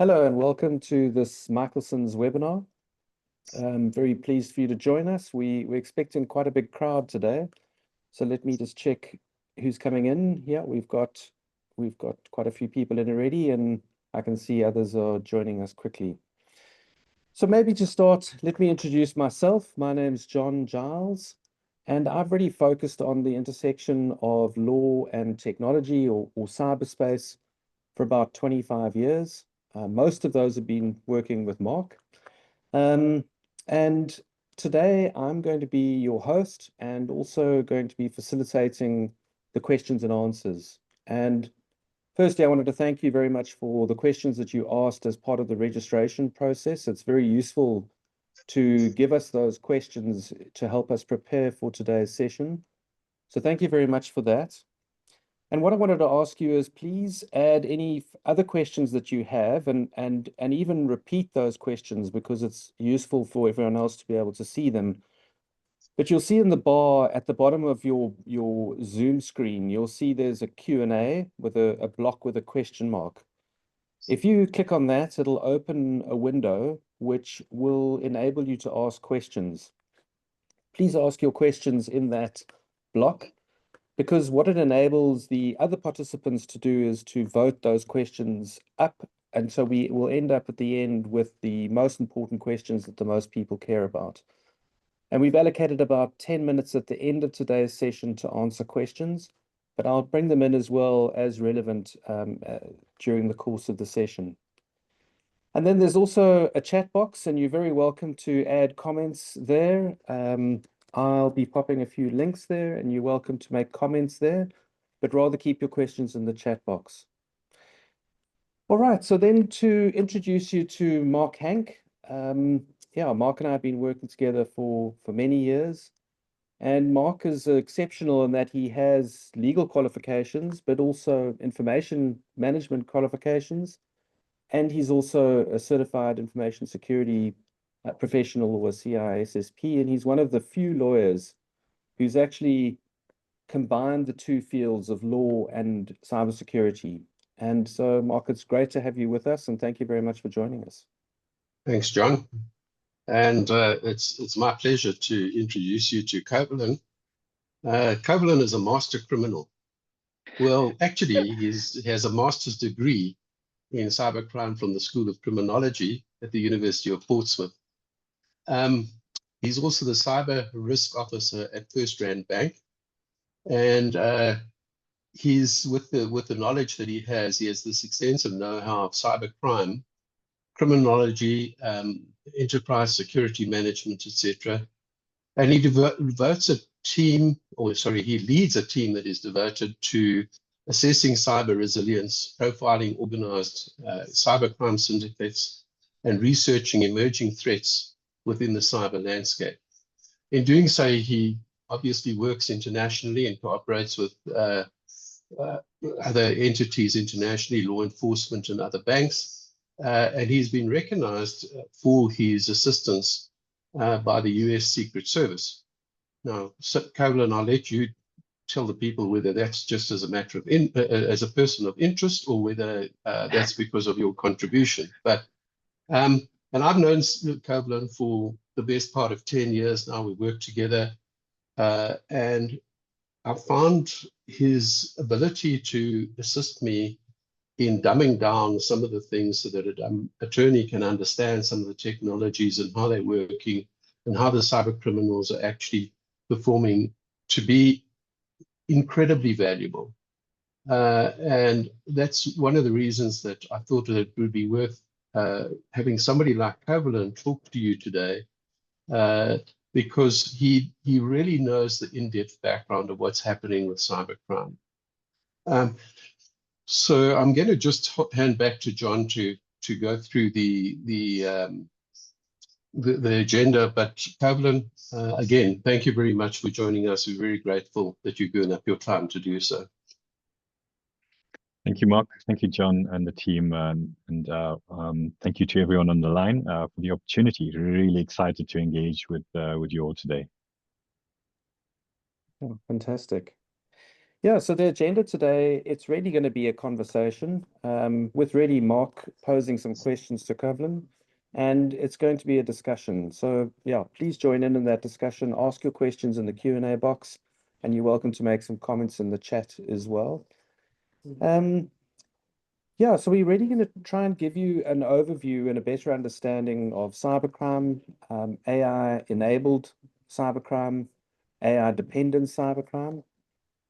Hello and welcome to this Michelson's webinar. I'm very pleased for you to join us. We're expecting quite a big crowd today. So let me just check who's coming in here. We've got quite a few people in already, and I can see others are joining us quickly. So maybe to start, let me introduce myself. My name's John Giles, and I've really focused on the intersection of law and technology or cyberspace for about 25 years. Most of those have been working with Mark. And today I'm going to be your host and also going to be facilitating the questions and answers. And firstly, I wanted to thank you very much for the questions that you asked as part of the registration process. It's very useful to give us those questions to help us prepare for today's session. So thank you very much for that. And what I wanted to ask you is please add any other questions that you have and even repeat those questions because it's useful for everyone else to be able to see them. But you'll see in the bar at the bottom of your Zoom screen, you'll see there's a Q&A with a block with a question mark. If you click on that, it'll open a window which will enable you to ask questions. Please ask your questions in that block, because what it enables the other participants to do is to vote those questions up. And so we will end up at the end with the most important questions that the most people care about. And we've allocated about 10 minutes at the end of today's session to answer questions, but I'll bring them in as well as relevant during the course of the session. And then there's also a chat box, and you're very welcome to add comments there. I'll be popping a few links there, and you're welcome to make comments there, but rather keep your questions in the chat box. All right, so then to introduce you to Mark Hank. Mark and I have been working together for many years, and Mark is exceptional in that he has legal qualifications, but also information management qualifications, and he's also a certified information security professional or CISSP, and he's one of the few lawyers who's actually combined the two fields of law and cybersecurity. And so, Mark, it's great to have you with us, and thank you very much for joining us. Thanks, John. And it's my pleasure to introduce you to Covalin. Covalin is a master criminal. Well, actually, he has a master's degree in cybercrime from the School of Criminology at the University of Portsmouth. He's also the cyber risk officer at First Rand Bank. And he's with the knowledge that he has this extensive know-how of cybercrime, criminology, enterprise security management, etc. And he he leads a team that is devoted to assessing cyber resilience, profiling organized cybercrime syndicates, and researching emerging threats within the cyber landscape. In doing so, he obviously works internationally and cooperates with other entities internationally, law enforcement and other banks. And he's been recognized for his assistance by the US Secret Service. Now, Covalin, I'll let you tell the people whether that's just as a matter of as a person of interest or whether that's because of your contribution. But and I've known Covalin for the best part of 10 years now. We work together, and I found his ability to assist me in dumbing down some of the things so that an attorney can understand some of the technologies and how they're working and how the cyber criminals are actually performing to be incredibly valuable. And that's one of the reasons that I thought that it would be worth having somebody like Covalin talk to you today, because he really knows the in-depth background of what's happening with cybercrime. So I'm going to just hand back to John to go through the agenda. But Covalin, again, thank you very much for joining us. We're very grateful that you've given up your time to do so. Thank you, Mark. Thank you, John and the team, and thank you to everyone on the line for the opportunity. Really excited to engage with you all today. Oh, fantastic. Yeah, so the agenda today, it's really going to be a conversation with really Mark posing some questions to Kevlin, and it's going to be a discussion. So yeah, please join in that discussion, ask your questions in the Q&A box, and you're welcome to make some comments in the chat as well. Yeah, so we're really going to try and give you an overview and a better understanding of cybercrime, AI-enabled cybercrime, AI-dependent cybercrime.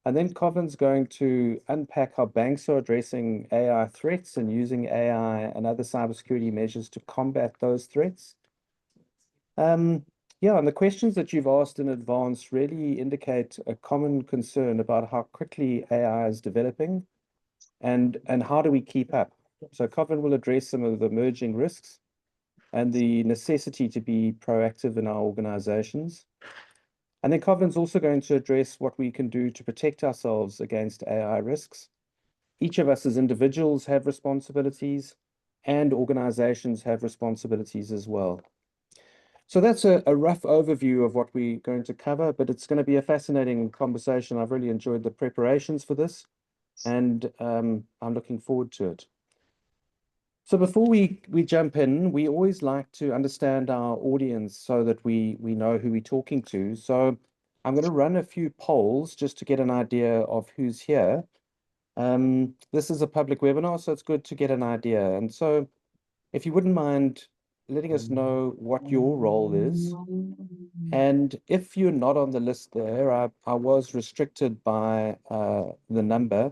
And then Covin's going to unpack how banks are addressing AI threats and using AI and other cybersecurity measures to combat those threats. Yeah, and the questions that you've asked in advance really indicate a common concern about how quickly AI is developing and how do we keep up. So Covin will address some of the emerging risks and the necessity to be proactive in our organizations. And then Covin's also going to address what we can do to protect ourselves against AI risks. Each of us as individuals have responsibilities and organizations have responsibilities as well. So that's a rough overview of what we're going to cover, but it's going to be a fascinating conversation. I've really enjoyed the preparations for this, and I'm looking forward to it. So before we jump in, we always like to understand our audience so that we know who we're talking to. So I'm going to run a few polls just to get an idea of who's here. This is a public webinar, so it's good to get an idea. And so if you wouldn't mind letting us know what your role is. And if you're not on the list there, I was restricted by the number.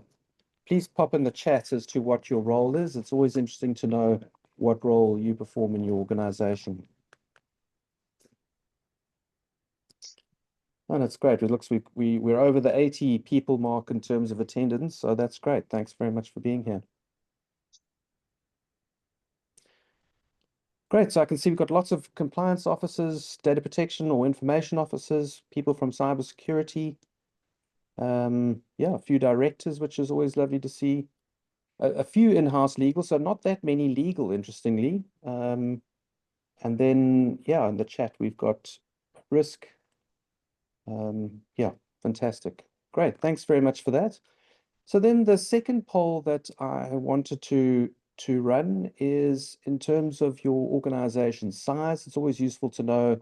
Please pop in the chat as to what your role is. It's always interesting to know what role you perform in your organization. Oh, that's great. It looks we're over the 80 people mark in terms of attendance, so that's great. Thanks very much for being here. Great. So I can see we've got lots of compliance officers, data protection or information officers, people from cybersecurity. Yeah, a few directors, which is always lovely to see. A few in-house legal, so not that many legal, interestingly. And then, yeah, in the chat, we've got risk. Yeah, fantastic. Great. Thanks very much for that. So then the second poll that I wanted to run is in terms of your organization size. It's always useful to know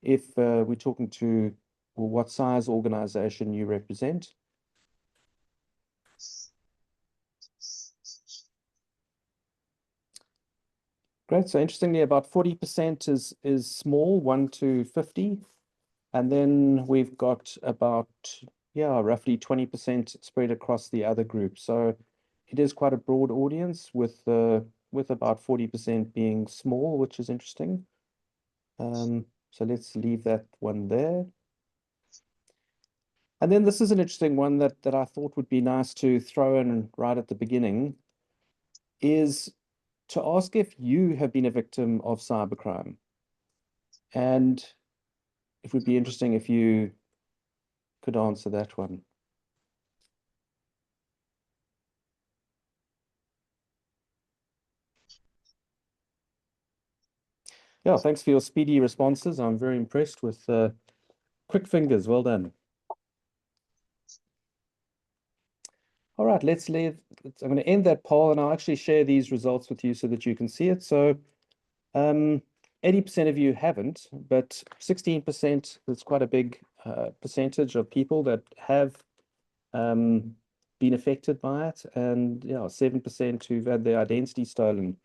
if we're talking to or what size organization you represent. Great. So interestingly, about 40% is small, 1 to 50. And then we've got about, yeah, roughly 20% spread across the other groups. So it is quite a broad audience with about 40% being small, which is interesting. So let's leave that one there. And then this is an interesting one that I thought would be nice to throw in right at the beginning, is to ask if you have been a victim of cybercrime. And it would be interesting if you could answer that one. Yeah, thanks for your speedy responses. I'm very impressed with quick fingers. Well done. All right, let's leave. I'm going to end that poll and I'll actually share these results with you so that you can see it. So 80% of you haven't, but 16%, that's quite a big percentage of people that have been affected by it. And yeah, 7% who've had their identity stolen,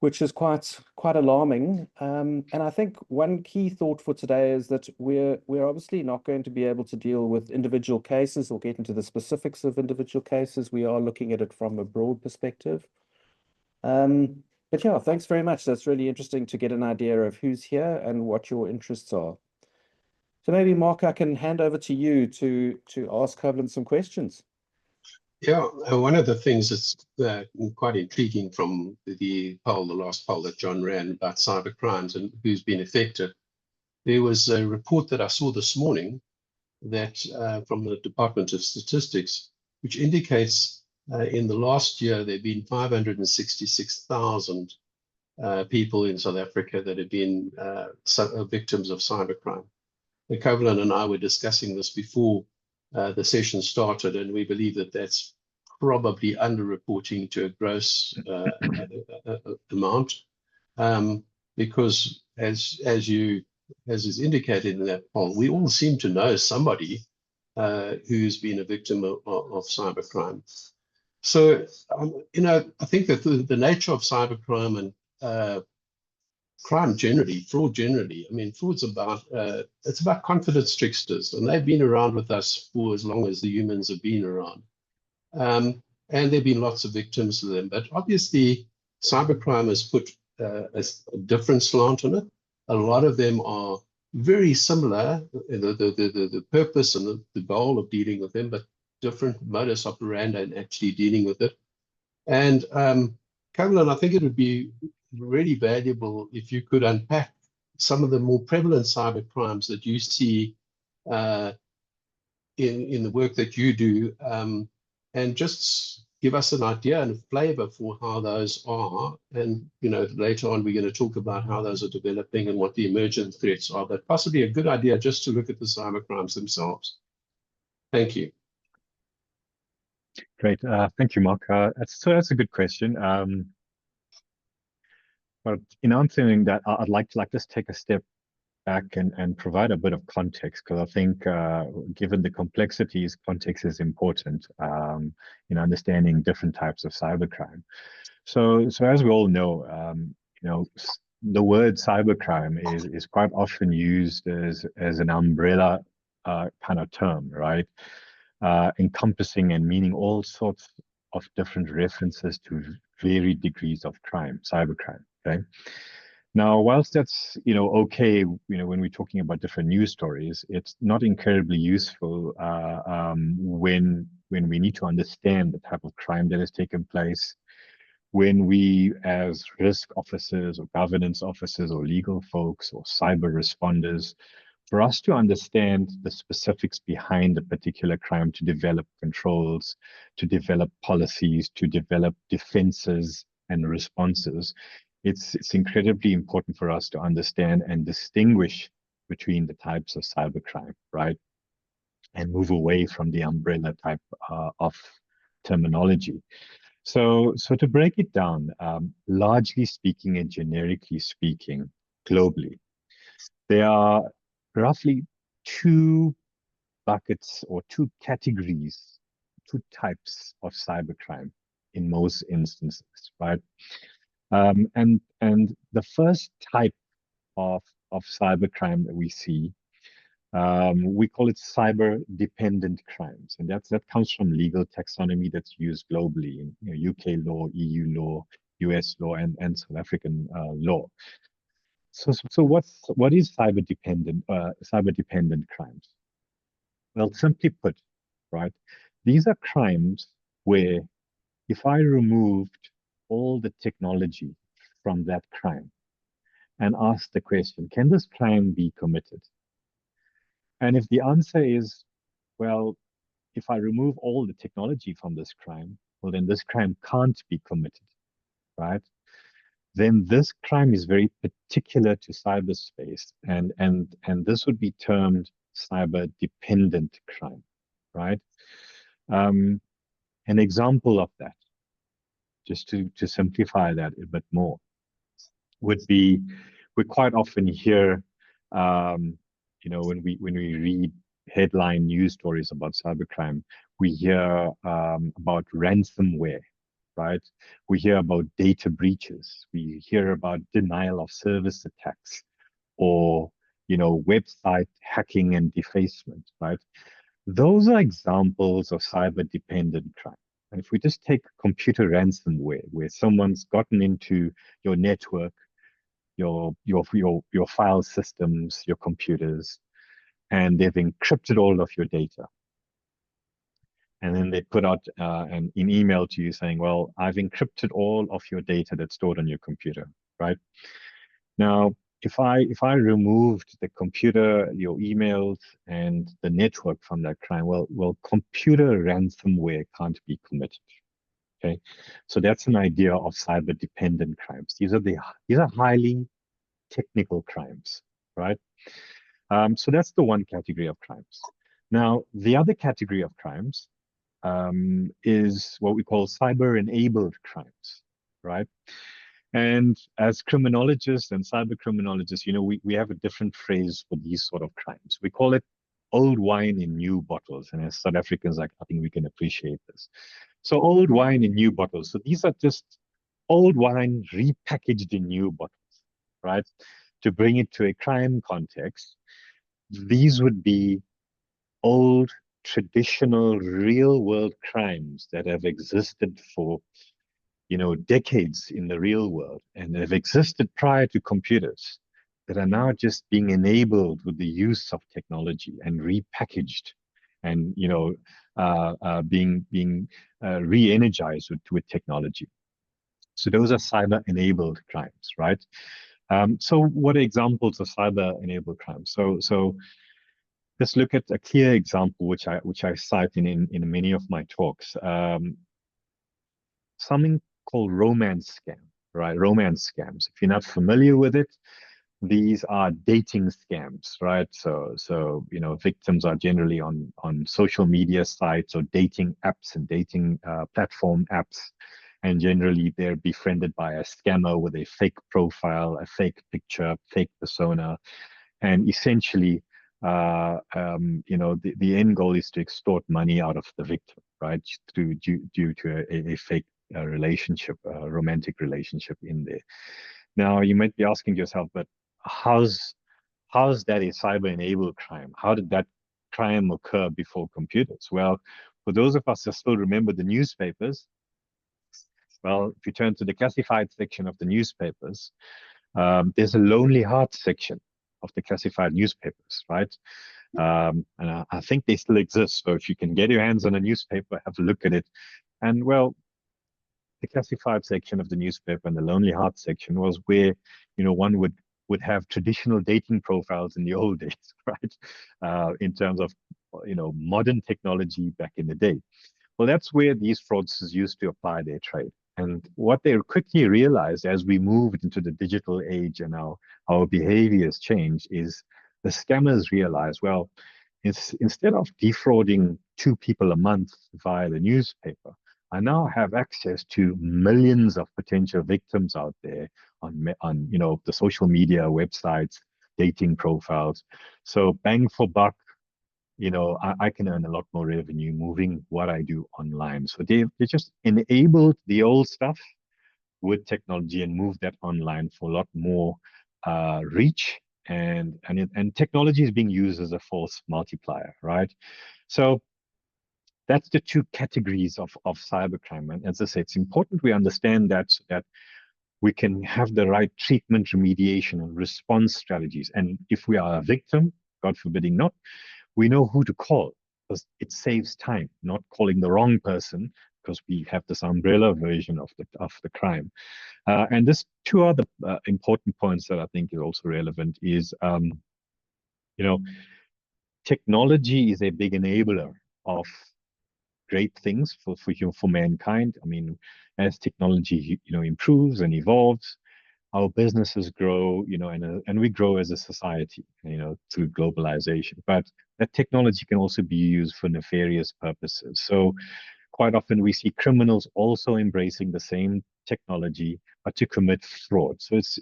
which is quite alarming. And I think one key thought for today is that we're obviously not going to be able to deal with individual cases or get into the specifics of individual cases. We are looking at it from a broad perspective. But yeah, thanks very much. That's really interesting to get an idea of who's here and what your interests are. So maybe, Mark, I can hand over to you to ask Kevlin some questions. Yeah, one of the things that's quite intriguing from the last poll that John ran about cyber crimes and who's been affected, there was a report that I saw this morning that from the Department of Statistics, which indicates in the last year there have been 566,000 people in South Africa that have been victims of cybercrime. Kevlin and I were discussing this before the session started, and we believe that that's probably underreporting to a gross amount, because as is indicated in that poll, we all seem to know somebody who's been a victim of cybercrime. So, I think that the nature of cybercrime and crime generally, fraud generally, I mean, fraud's about, it's about confidence tricksters, and they've been around with us for as long as the humans have been around. And there have been lots of victims of them, but obviously cybercrime has put a different slant on it. A lot of them are very similar, the purpose and the goal of dealing with them, but different modus operandi in actually dealing with it. And Caroline, I think it would be really valuable if you could unpack some of the more prevalent cyber crimes that you see in the work that you do, and just give us an idea and a flavor for how those are. And later on, we're going to talk about how those are developing and what the emergent threats are. But possibly a good idea just to look at the cyber crimes themselves. Thank you. Great. Thank you, Mark. That's a good question. But in answering that, I'd like to just take a step back and provide a bit of context, because I think given the complexities, context is important in understanding different types of cybercrime. So as we all know, the word cybercrime is quite often used as an umbrella kind of term, right? Encompassing and meaning all sorts of different references to varied degrees of crime, cybercrime. Okay. Now, whilst that's okay, when we're talking about different news stories, it's not incredibly useful when we need to understand the type of crime that has taken place, when we, as risk officers or governance officers or legal folks or cyber responders, for us to understand the specifics behind a particular crime, to develop controls, to develop policies, to develop defenses and responses, it's incredibly important for us to understand and distinguish between the types of cybercrime, right? And move away from the umbrella type of terminology. So to break it down, largely speaking and generically speaking, globally, there are roughly two buckets or two categories, two types of cybercrime in most instances, right? And the first type of cybercrime that we see, we call it cyber-dependent crimes, and that comes from legal taxonomy that's used globally in UK law, EU law, US law, and South African law. So what is cyber-dependent crimes? Well, simply put, right, these are crimes where if I removed all the technology from that crime and asked the question, can this crime be committed? And if the answer is, well, if I remove all the technology from this crime, well, then this crime can't be committed, right? Then this crime is very particular to cyberspace, and this would be termed cyber-dependent crime, right? An example of that, just to simplify that a bit more, would be we quite often hear, when we read headline news stories about cybercrime, we hear about ransomware, right? We hear about data breaches. We hear about denial of service attacks, or website hacking and defacement, right? Those are examples of cyber-dependent crime. And if we just take computer ransomware, where someone's gotten into your network, your file systems, your computers, and they've encrypted all of your data. And then they put out an email to you saying, well, I've encrypted all of your data that's stored on your computer, right? Now, if I removed the computer, your emails, and the network from that crime, well, computer ransomware can't be committed. Okay, so that's an idea of cyber-dependent crimes. These are highly technical crimes, right? So that's the one category of crimes. Now, the other category of crimes is what we call cyber-enabled crimes, right? And as criminologists and cyber criminologists, we have a different phrase for these sort of crimes. We call it old wine in new bottles. And as South Africans, I think we can appreciate this. So old wine in new bottles. So these are just old wine repackaged in new bottles, right? To bring it to a crime context, these would be old, traditional, real world crimes that have existed for decades in the real world and have existed prior to computers that are now just being enabled with the use of technology and repackaged and being re-energized with technology. So those are cyber-enabled crimes, right? So what are examples of cyber-enabled crimes? So let's look at a clear example which I cite in many of my talks. Something called romance scam, right? Romance scams. If you're not familiar with it, these are dating scams, right? So victims are generally on social media sites or dating apps and dating platform apps, and generally they're befriended by a scammer with a fake profile, a fake picture, fake persona, and essentially, the end goal is to extort money out of the victim, right? Due to a fake relationship, a romantic relationship in there. Now, you might be asking yourself, but how's that a cyber-enabled crime? How did that crime occur before computers? Well, for those of us that still remember the newspapers, well, if you turn to the classified section of the newspapers, there's a lonely heart section of the classified newspapers, right? And I think they still exist. So if you can get your hands on a newspaper, have a look at it. And well, the classified section of the newspaper and the lonely heart section was where, one would have traditional dating profiles in the old days, right? In terms of, modern technology back in the day. Well, that's where these fraudsters used to apply their trade. And what they quickly realized as we moved into the digital age and our behaviors changed is the scammers realized, well, instead of defrauding 2 people a month via the newspaper, I now have access to millions of potential victims out there on the social media websites, dating profiles. So bang for buck, I can earn a lot more revenue moving what I do online. So they just enabled the old stuff with technology and moved that online for a lot more reach. And technology is being used as a force multiplier, right? So that's the two categories of cybercrime. And as I say, it's important we understand that so that we can have the right treatment, remediation, and response strategies. And if we are a victim, God forbidding not, we know who to call because it saves time, not calling the wrong person because we have this umbrella version of the crime. And this two other important points that I think is also relevant is, technology is a big enabler of great things for mankind. I mean, as technology improves and evolves, our businesses grow, and we grow as a society, through globalization. But that technology can also be used for nefarious purposes. So quite often we see criminals also embracing the same technology, but to commit fraud. So it's,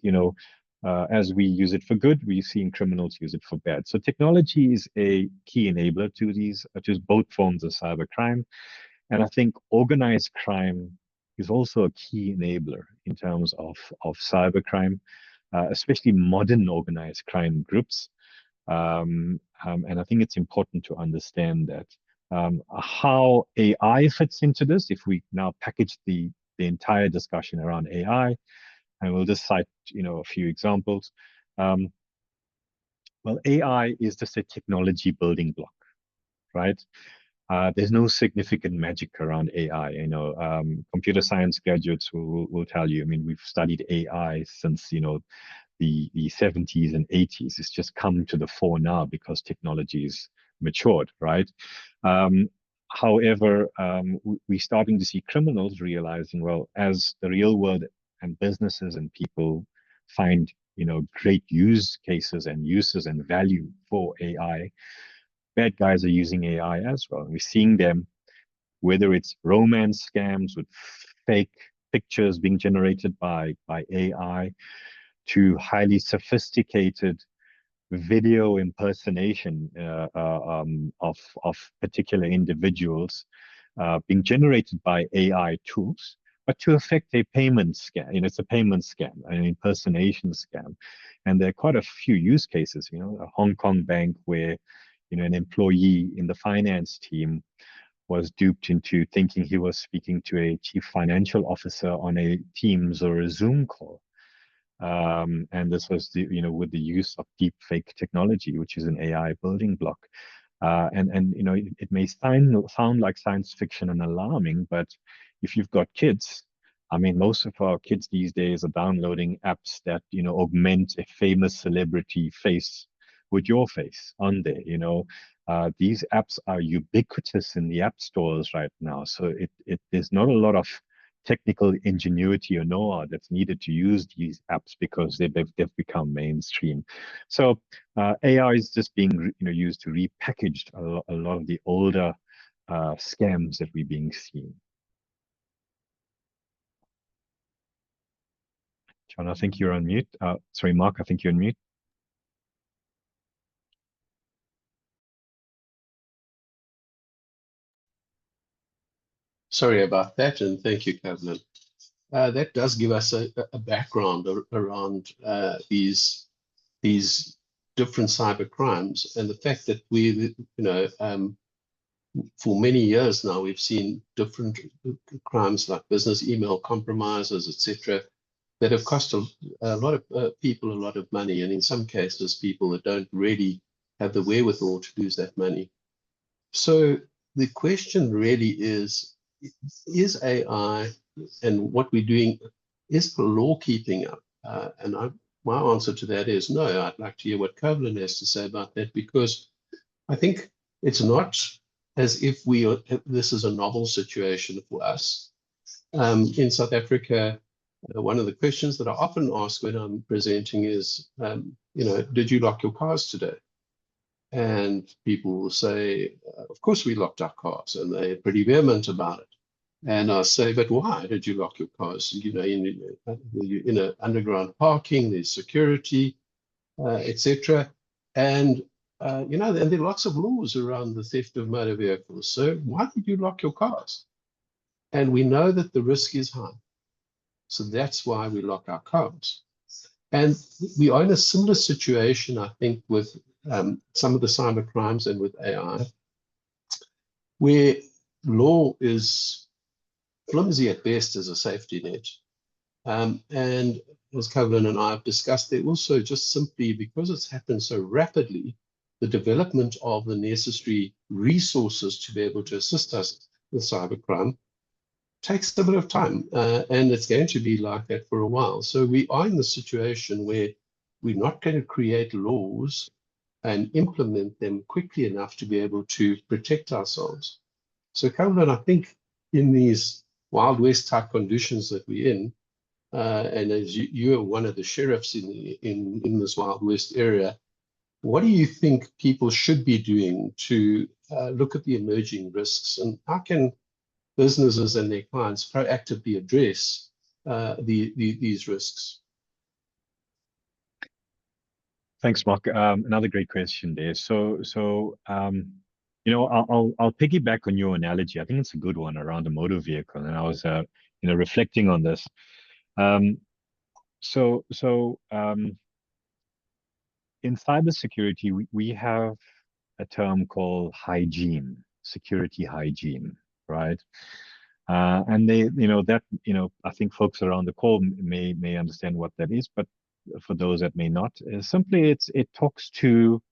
as we use it for good, we're seeing criminals use it for bad. So technology is a key enabler to both forms of cybercrime. And I think organized crime is also a key enabler in terms of cybercrime, especially modern organized crime groups. And I think it's important to understand that how AI fits into this. If we now package the entire discussion around AI, and we'll just cite a few examples. Well, AI is just a technology building block, right? There's no significant magic around AI. Computer science graduates will tell you. I mean, we've studied AI since the 70s and 80s. It's just come to the fore now because technology is matured, right? However, we're starting to see criminals realizing, well, as the real world and businesses and people find great use cases and uses and value for AI, bad guys are using AI as well. We're seeing them, whether it's romance scams with fake pictures being generated by AI, to highly sophisticated video impersonation of particular individuals being generated by AI tools, but to affect a payment scam. It's a payment scam, an impersonation scam. And there are quite a few use cases, a Hong Kong bank where, an employee in the finance team was duped into thinking he was speaking to a chief financial officer on a Teams or a Zoom call. And this was with the use of deep fake technology, which is an AI building block. And it may sound like science fiction and alarming, but if you've got kids, I mean, most of our kids these days are downloading apps that augment a famous celebrity face with your face on there. These apps are ubiquitous in the app stores right now, so there's not a lot of technical ingenuity or know-how that's needed to use these apps because they've become mainstream. So AI is just being used to repackage a lot of the older scams that we're being seen. John, I think you're on mute. Sorry, Mark, I think you're on mute. Sorry about that, and thank you, Kevin. That does give us a background around these different cyber crimes, and the fact that for many years now, we've seen different crimes like business email compromises, etc., that have cost a lot of people a lot of money, and in some cases, people that don't really have the wherewithal to lose that money. So the question really is AI and what we're doing, is the law keeping up? My answer to that is no. I'd like to hear what Kovlin has to say about that, because I think it's not as if this is a novel situation for us. In South Africa, one of the questions that I often ask when I'm presenting is, did you lock your cars today? And people will say, of course we locked our cars, and they're pretty vehement about it. And I say, but why did you lock your cars? In an underground parking, there's security, etc. And and there are lots of laws around the theft of motor vehicles. So why did you lock your cars? And we know that the risk is high. So that's why we lock our cars. And we are in a similar situation, I think, with some of the cyber crimes and with AI, where law is flimsy at best as a safety net. And as Kovlin and I have discussed, there also just simply, because it's happened so rapidly, the development of the necessary resources to be able to assist us with cybercrime takes a bit of time, and it's going to be like that for a while. So we are in the situation where we're not going to create laws and implement them quickly enough to be able to protect ourselves. So Kovlin, I think in these Wild West type conditions that we're in, and as you are one of the sheriffs in this Wild West area, what do you think people should be doing to look at the emerging risks, and how can businesses and their clients proactively address these risks? Thanks, Mark. Another great question there. I'll piggyback on your analogy. I think it's a good one around a motor vehicle, and I was reflecting on this. In cybersecurity, we have a term called hygiene, security hygiene, right? And I think folks around the call may understand what that is, but for those that may not, simply it talks to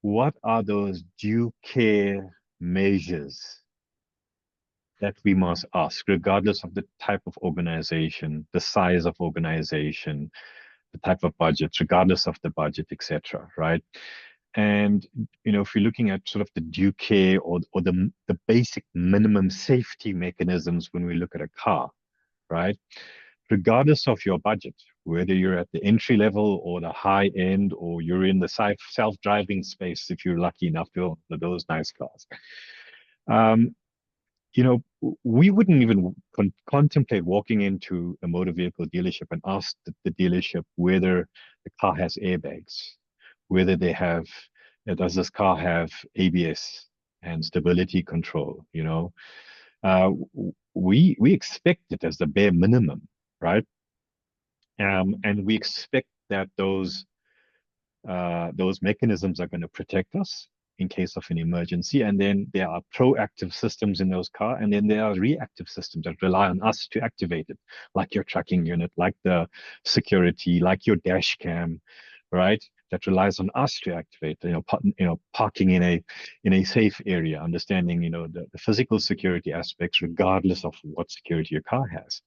what are those due care measures that we must ask, regardless of the type of organization, the size of organization, the type of budget, regardless of the budget, etc. Right? And if you're looking at sort of the due care or the basic minimum safety mechanisms when we look at a car, right? regardless of your budget, whether you're at the entry level or the high end, or you're in the self-driving space, if you're lucky enough to own those nice cars. You know, we wouldn't even contemplate walking into a motor vehicle dealership and ask the dealership whether the car has airbags, whether does this car have ABS and stability control, you know. We expect it as the bare minimum, right? And we expect that those mechanisms are going to protect us in case of an emergency. And then there are proactive systems in those cars, and then there are reactive systems that rely on us to activate it, like your tracking unit, like the security, like your dash cam, right? That relies on us to activate. Parking in a safe area, understanding the physical security aspects, regardless of what security your car has.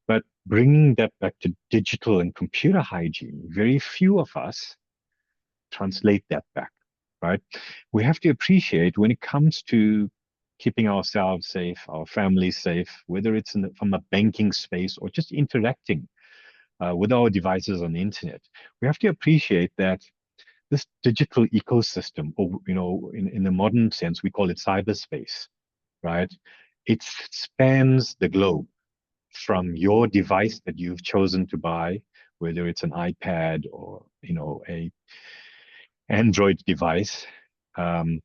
But bringing that back to digital and computer hygiene, very few of us translate that back, right? We have to appreciate when it comes to keeping ourselves safe, our families safe, whether it's from a banking space or just interacting with our devices on the internet. We have to appreciate that this digital ecosystem, or in the modern sense, we call it cyberspace, right? It spans the globe from your device that you've chosen to buy, whether it's an iPad or a Android device, to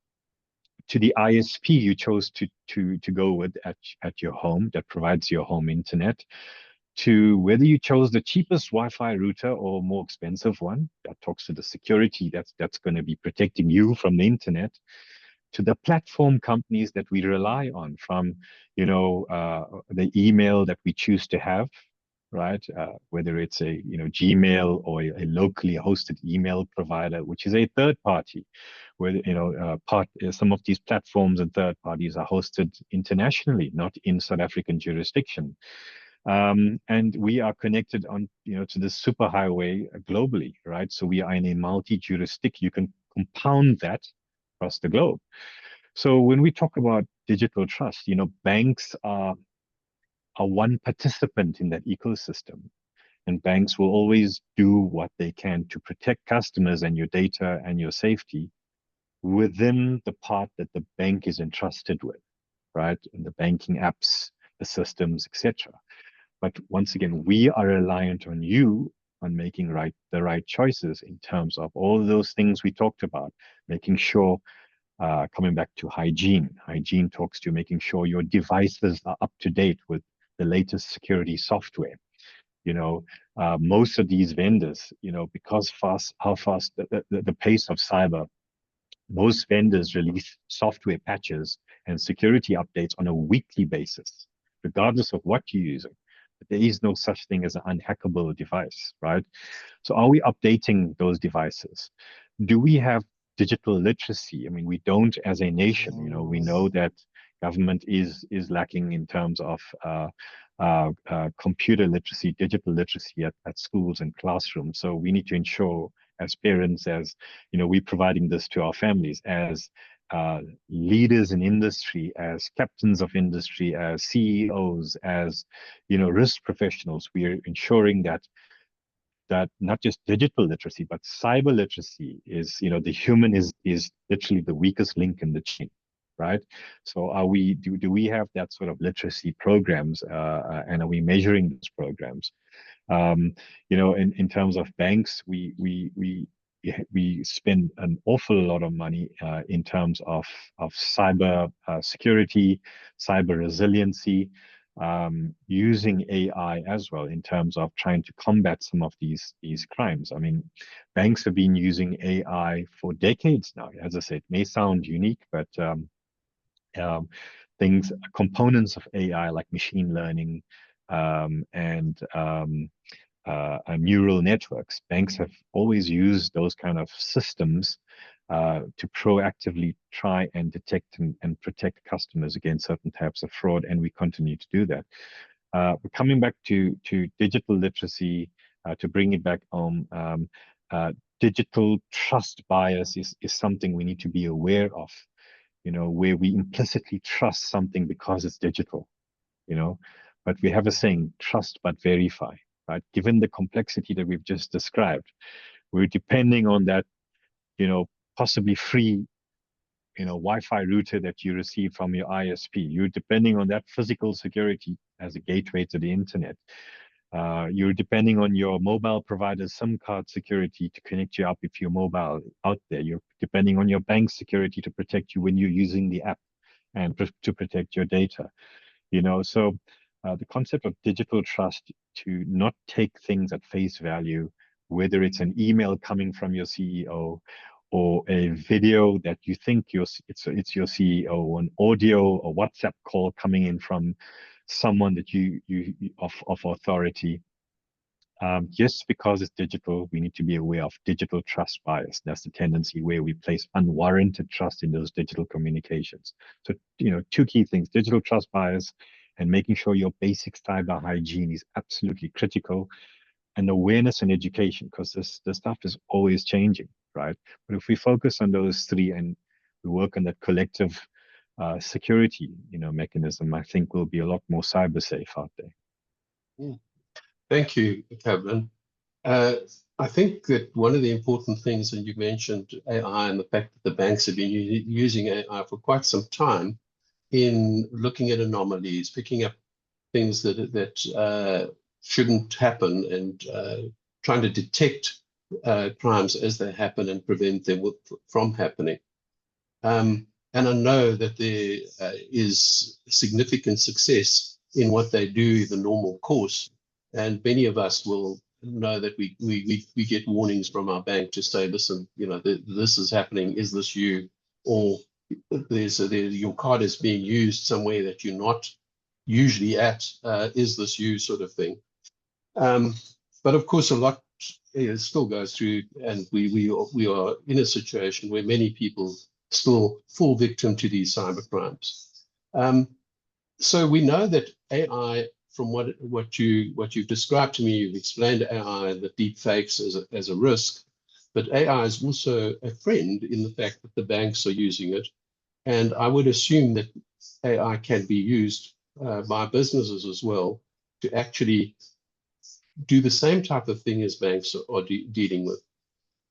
the ISP you chose to go with at your home that provides your home internet, to whether you chose the cheapest Wi-Fi router or more expensive one that talks to the security that's going to be protecting you from the internet, to the platform companies that we rely on, from the email that we choose to have, right? Whether it's a Gmail or a locally hosted email provider, which is a third party, where some of these platforms and third parties are hosted internationally, not in South African jurisdiction. And we are connected on to the superhighway globally, right? So we are in a multi-jurisdiction. You can compound that across the globe. So when we talk about digital trust, banks are one participant in that ecosystem. And banks will always do what they can to protect customers and your data and your safety within the part that the bank is entrusted with, right? And the banking apps, the systems, etc. But once again, we are reliant on you on making the right choices in terms of all of those things we talked about, making sure, coming back to hygiene. Hygiene talks to making sure your devices are up to date with the latest security software. Most of these vendors, because how fast the pace of cyber, most vendors release software patches and security updates on a weekly basis, regardless of what you're using. But there is no such thing as an unhackable device, right? So are we updating those devices? Do we have digital literacy? I mean, we don't as a nation. We know that government is lacking in terms of computer literacy, digital literacy at schools and classrooms. So we need to ensure, as parents, as we're providing this to our families, as leaders in industry, as captains of industry, as CEOs, as risk professionals, we are ensuring that not just digital literacy, but cyber literacy is, the human is literally the weakest link in the chain, right? So do we have that sort of literacy programs, and are we measuring those programs? In terms of banks, we spend an awful lot of money in terms of cyber security, cyber resiliency, using AI as well in terms of trying to combat some of these crimes. I mean, banks have been using AI for decades now. As I said, it may sound unique, but components of AI like machine learning and neural networks, banks have always used those kind of systems to proactively try and detect and protect customers against certain types of fraud, and we continue to do that. Coming back to digital literacy, to bring it back home, digital trust bias is something we need to be aware of, where we implicitly trust something because it's digital. But we have a saying, trust but verify, right? Given the complexity that we've just described, we're depending on that, possibly free, Wi-Fi router that you receive from your ISP. You're depending on that physical security as a gateway to the internet. You're depending on your mobile provider's SIM card security to connect you up if you're mobile out there. You're depending on your bank security to protect you when you're using the app and to protect your data. So the concept of digital trust, to not take things at face value, whether it's an email coming from your CEO or a video that you think it's your CEO, an audio or WhatsApp call coming in from someone that you of authority. Just because it's digital, we need to be aware of digital trust bias. That's the tendency where we place unwarranted trust in those digital communications. So, two key things: digital trust bias and making sure your basic cyber hygiene is absolutely critical, and awareness and education, because this stuff is always changing, right? But if we focus on those three and we work on that collective security, mechanism, I think we'll be a lot more cyber safe out there. Thank you, Kevin. I think that one of the important things, and you mentioned AI and the fact that the banks have been using AI for quite some time in looking at anomalies, picking up things that shouldn't happen, and trying to detect crimes as they happen and prevent them from happening. And I know that there is significant success in what they do in the normal course. And many of us will know that we get warnings from our bank to say, listen, this is happening. Is this you? Or your card is being used somewhere that you're not usually at. Is this you? Sort of thing. But of course, a lot still goes through, and we are in a situation where many people still fall victim to these cyber crimes. So we know that AI, from what you've described to me, you've explained AI, the deep fakes as a risk, but AI is also a friend in the fact that the banks are using it. And I would assume that AI can be used by businesses as well to actually do the same type of thing as banks are dealing with.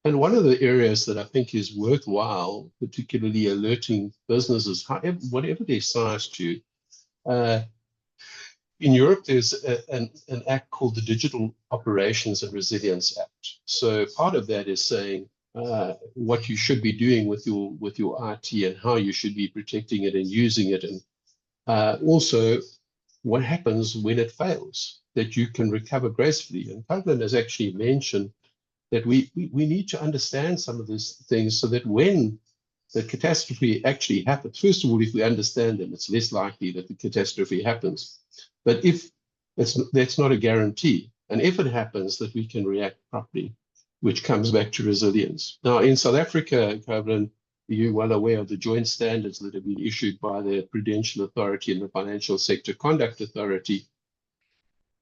And one of the areas that I think is worthwhile, particularly alerting businesses, whatever their size to, in Europe, there's an act called the Digital Operations and Resilience Act. So part of that is saying what you should be doing with your IT and how you should be protecting it and using it, and also what happens when it fails, that you can recover gracefully. And Coughlin has actually mentioned that we need to understand some of these things so that when the catastrophe actually happens, first of all, if we understand them, it's less likely that the catastrophe happens. But if that's not a guarantee, and if it happens, that we can react properly, which comes back to resilience. Now, in South Africa, Coughlin, you're well aware of the joint standards that have been issued by the Prudential Authority and the Financial Sector Conduct Authority,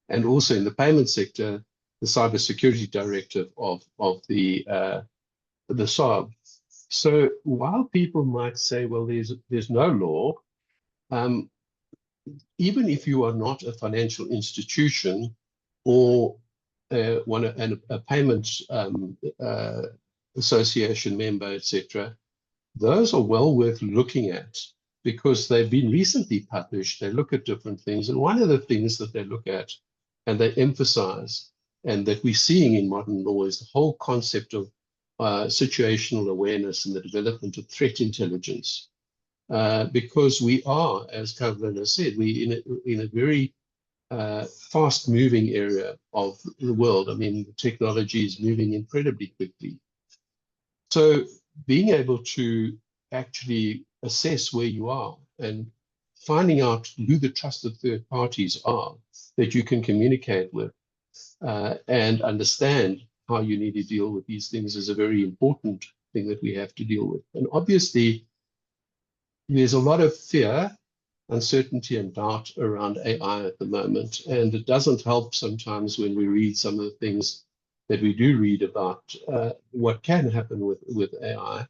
and also in the payment sector, the Cybersecurity Directive of the SARB. So while people might say, well, there's no law, even if you are not a financial institution or a payment association member, etc., those are well worth looking at because they've been recently published. They look at different things. And one of the things that they look at and they emphasize, and that we're seeing in modern law, is the whole concept of situational awareness and the development of threat intelligence. Because we are, as Coughlin has said, we're in a very fast-moving area of the world. I mean, technology is moving incredibly quickly. So being able to actually assess where you are and finding out who the trusted third parties are that you can communicate with and understand how you need to deal with these things is a very important thing that we have to deal with. And obviously, there's a lot of fear, uncertainty, and doubt around AI at the moment. And it doesn't help sometimes when we read some of the things that we do read about what can happen with AI,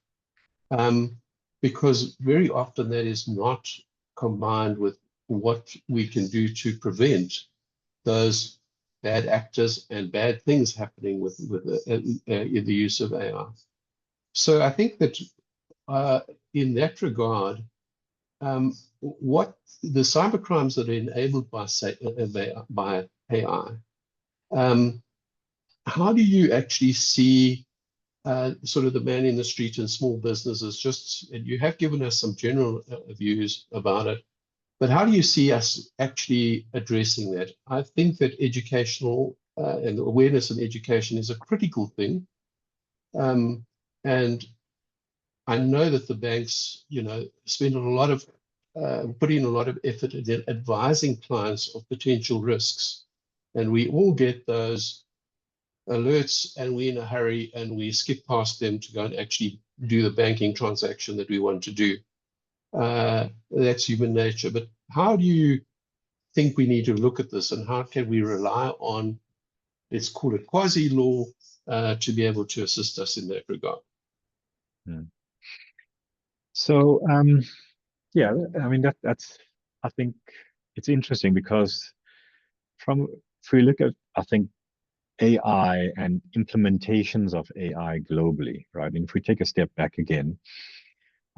because very often that is not combined with what we can do to prevent those bad actors and bad things happening with the use of AI. So I think that in that regard, what the cybercrimes that are enabled by AI, how do you actually see sort of the man in the street and small businesses? Just, and you have given us some general views about it, but how do you see us actually addressing that? I think that educational and awareness and education is a critical thing. And I know that the banks, spend a lot of, put in a lot of effort in advising clients of potential risks. And we all get those alerts and we're in a hurry and we skip past them to go and actually do the banking transaction that we want to do. That's human nature. But how do you think we need to look at this, and how can we rely on, let's call it quasi-law, to be able to assist us in that regard? So, yeah, I mean, that's, I think it's interesting because if we look at, I think, AI and implementations of AI globally, right? And if we take a step back again,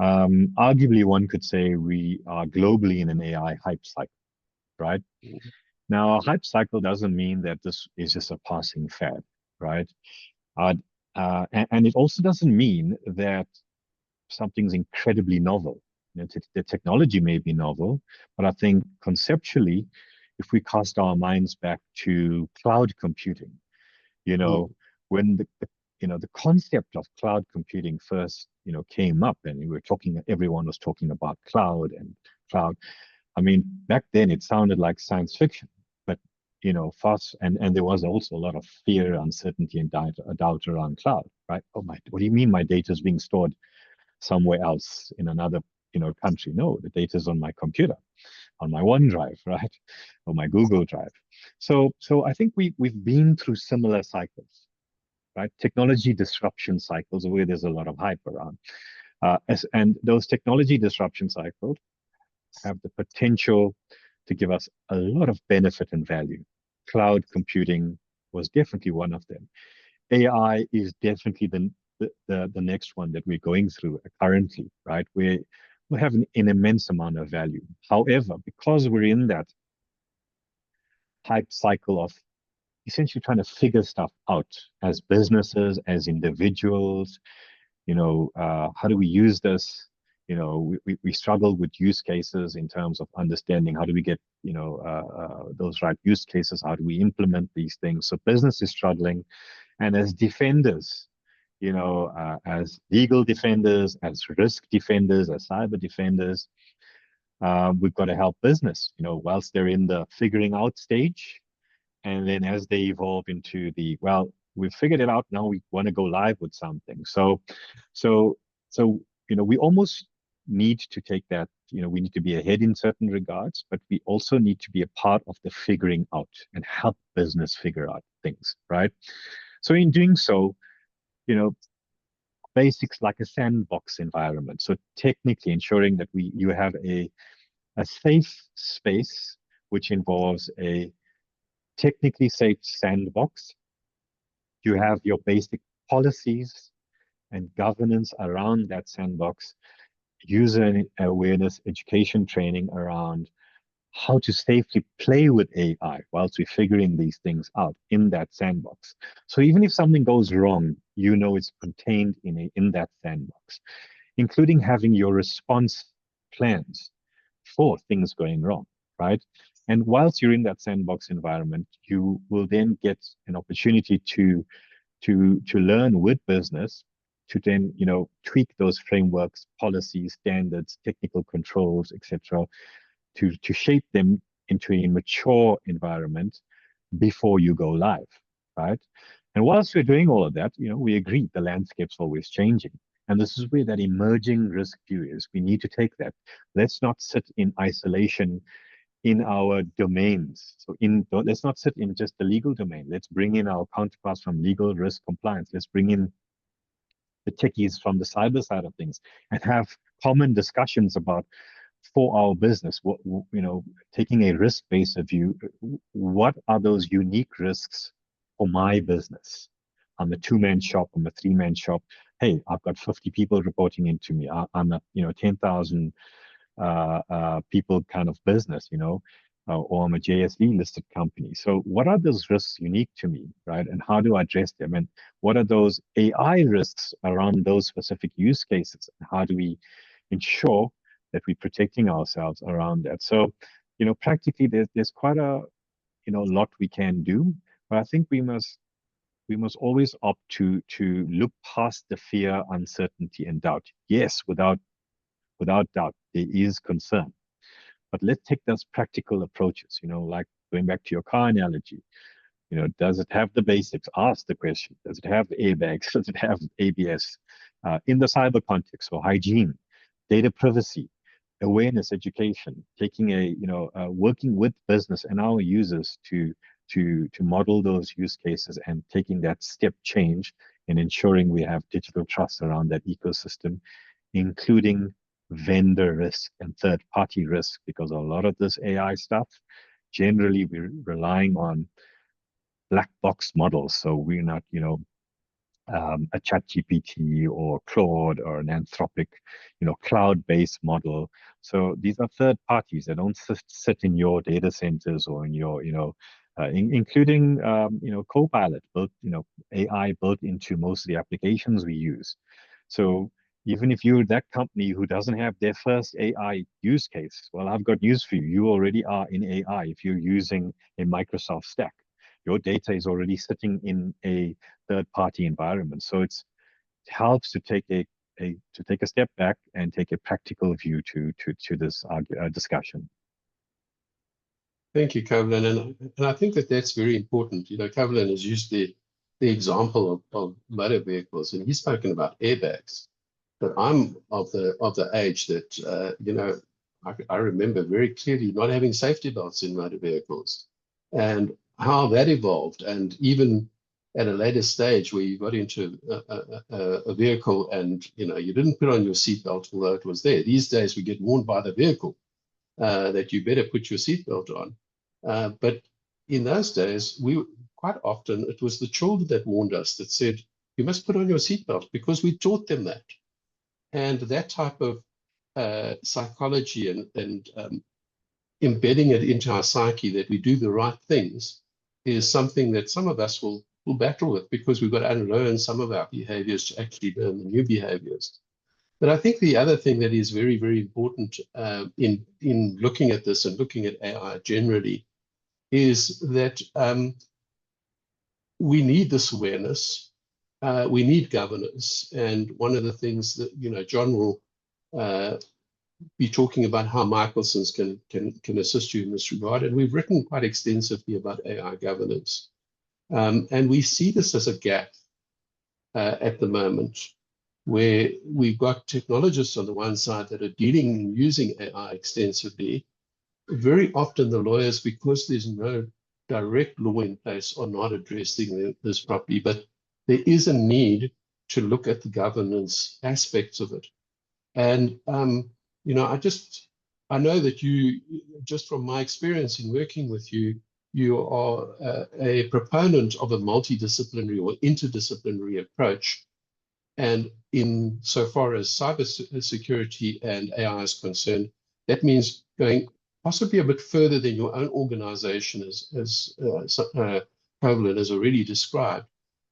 arguably one could say we are globally in an AI hype cycle, right? Now, a hype cycle doesn't mean that this is just a passing fad, right? And it also doesn't mean that something's incredibly novel. The technology may be novel, but I think conceptually, if we cast our minds back to cloud computing, when the concept of cloud computing first, came up, and everyone was talking about cloud and cloud. I mean, back then it sounded like science fiction, but fast, and there was also a lot of fear, uncertainty, and doubt around cloud, right? Oh my, what do you mean my data is being stored somewhere else in another country? No, the data is on my computer, on my OneDrive, right, or my Google Drive. So I think we've been through similar cycles, right? Technology disruption cycles where there's a lot of hype around, and those technology disruption cycles have the potential to give us a lot of benefit and value. Cloud computing was definitely one of them. AI is definitely the next one that we're going through currently, right? We have an immense amount of value. However, because we're in that hype cycle of essentially trying to figure stuff out as businesses, as individuals, how do we use this? We struggle with use cases in terms of understanding how do we get, those right use cases? How do we implement these things? So business is struggling. And as defenders, as legal defenders, as risk defenders, as cyber defenders, we've got to help business, whilst they're in the figuring out stage. And then as they evolve into we've figured it out, now we want to go live with something. So, we almost need to take that, we need to be ahead in certain regards, but we also need to be a part of the figuring out and help business figure out things, right? So in doing so, basics like a sandbox environment. So technically ensuring that you have a safe space, which involves a technically safe sandbox. You have your basic policies and governance around that sandbox, user awareness, education training around how to safely play with AI whilst we're figuring these things out in that sandbox. So even if something goes wrong, it's contained in that sandbox, including having your response plans for things going wrong, right? And whilst you're in that sandbox environment, you will then get an opportunity to learn with business, to then tweak those frameworks, policies, standards, technical controls, etc., to shape them into a mature environment before you go live, right? And whilst we're doing all of that, we agree the landscape's always changing. And this is where that emerging risk view is. We need to take that. Let's not sit in isolation in our domains. So let's not sit in just the legal domain. Let's bring in our counterparts from legal, risk, compliance. Let's bring in the techies from the cyber side of things and have common discussions about for our business, taking a risk-based view, what are those unique risks for my business? I'm a two-man shop, I'm a three-man shop. Hey, I've got 50 people reporting into me. I'm a 10,000 people kind of business, or I'm a JSE listed company. So what are those risks unique to me, right? And how do I address them? And what are those AI risks around those specific use cases? And how do we ensure that we're protecting ourselves around that? So, practically there's quite a, lot we can do, but I think we must always opt to look past the fear, uncertainty, and doubt. Yes, without doubt, there is concern. But let's take those practical approaches, like going back to your car analogy. Does it have the basics? Ask the question. Does it have airbags? Does it have ABS? In the cyber context, so hygiene, data privacy, awareness, education, taking working with business and our users to model those use cases and taking that step change and ensuring we have digital trust around that ecosystem, including vendor risk and third-party risk, because a lot of this AI stuff, generally we're relying on black box models. So we're not, a ChatGPT or Claude or an Anthropic, cloud-based model. So these are third parties that don't sit in your data centers or in your, including, Copilot built, AI built into most of the applications we use. So even if you're that company who doesn't have their first AI use case, well, I've got news for you. You already are in AI if you're using a Microsoft stack. Your data is already sitting in a third-party environment. So it helps to take a step back and take a practical view to this discussion. Thank you, Kavlan. And I think that that's very important. Kavlan has used the example of motor vehicles, and he's spoken about airbags. But I'm of the age that, I remember very clearly not having safety belts in motor vehicles and how that evolved. And even at a later stage where you got into a vehicle and, you didn't put on your seatbelt, although it was there. These days we get warned by the vehicle that you better put your seatbelt on. But in those days, quite often it was the children that warned us, that said, you must put on your seatbelt, because we taught them that. And that type of psychology and embedding it into our psyche that we do the right things is something that some of us will battle with, because we've got to unlearn some of our behaviors to actually learn the new behaviors. But I think the other thing that is very, very important in looking at this and looking at AI generally is that we need this awareness. We need governance. And one of the things that, John will be talking about how Michelson's can assist you in this regard. And we've written quite extensively about AI governance. And we see this as a gap at the moment, where we've got technologists on the one side that are dealing and using AI extensively. Very often the lawyers, because there's no direct law in place, are not addressing this properly. But there is a need to look at the governance aspects of it. And I know that you, just from my experience in working with you, you are a proponent of a multidisciplinary or interdisciplinary approach. And in so far as cybersecurity and AI is concerned, that means going possibly a bit further than your own organization, as Kavlan has already described,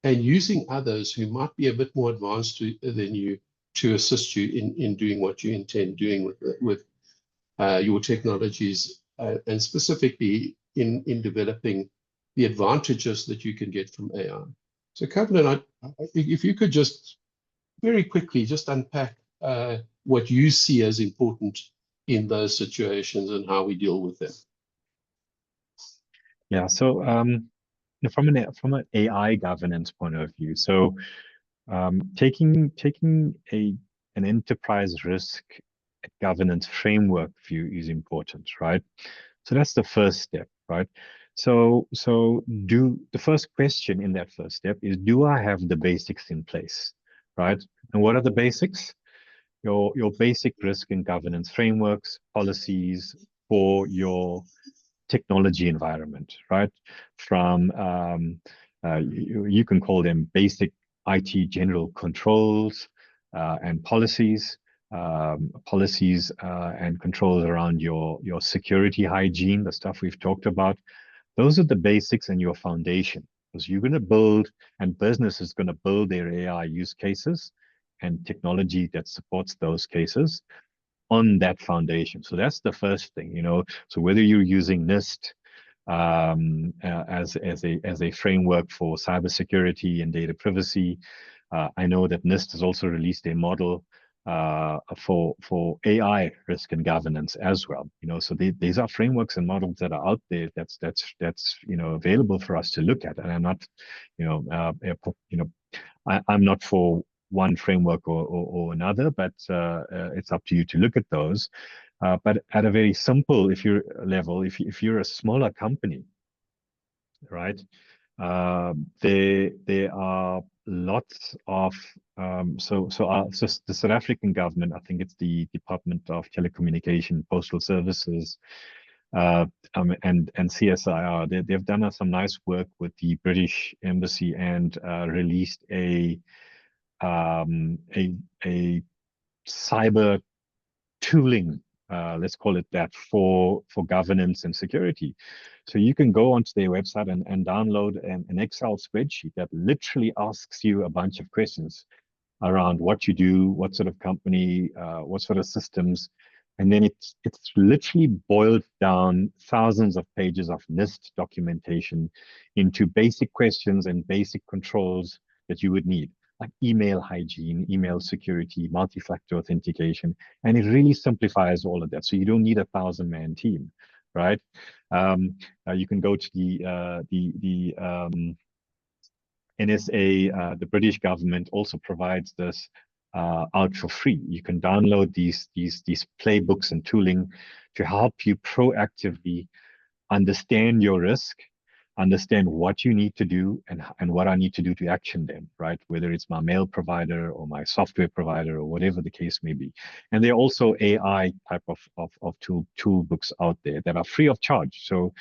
and using others who might be a bit more advanced than you to assist you in doing what you intend doing with your technologies, and specifically in developing the advantages that you can get from AI. So Kavlan, if you could just very quickly just unpack what you see as important in those situations and how we deal with them. Yeah, so from an AI governance point of view, so taking an enterprise risk governance framework view is important, right? So that's the first step, right? So the first question in that first step is, do I have the basics in place, right? And what are the basics? your basic risk and governance frameworks, policies for your technology environment, right? From you can call them basic IT general controls and policies, and controls around your security hygiene, the stuff we've talked about. Those are the basics and your foundation, because you're going to build, and business is going to build their AI use cases and technology that supports those cases on that foundation. So that's the first thing, you know. So whether you're using NIST as a framework for cybersecurity and data privacy, I know that NIST has also released a model for AI risk and governance as well. You know, so these are frameworks and models that are out there. That's you know, available for us to look at. And I'm not, you know, I'm not for one framework or another, but it's up to you to look at those. But at a very simple, if you're a smaller company, right? There are lots of so the South African government, I think it's the Department of Telecommunication, Postal Services, and CSIR. They've done some nice work with the British Embassy and released a cyber tooling, let's call it that, for governance and security. So you can go onto their website and download an Excel spreadsheet that literally asks you a bunch of questions around what you do, what sort of company, what sort of systems. And then it's literally boiled down thousands of pages of NIST documentation into basic questions and basic controls that you would need, like email hygiene, email security, multi-factor authentication. And it really simplifies all of that. So you don't need a 1,000-man team, right? You can go to the NSA, the British government also provides this out for free. You can download these playbooks and tooling to help you proactively understand your risk, understand what you need to do, and what I need to do to action them, right? Whether it's my mail provider or my software provider or whatever the case may be. And there are also AI type of tool books out there that are free of charge. So,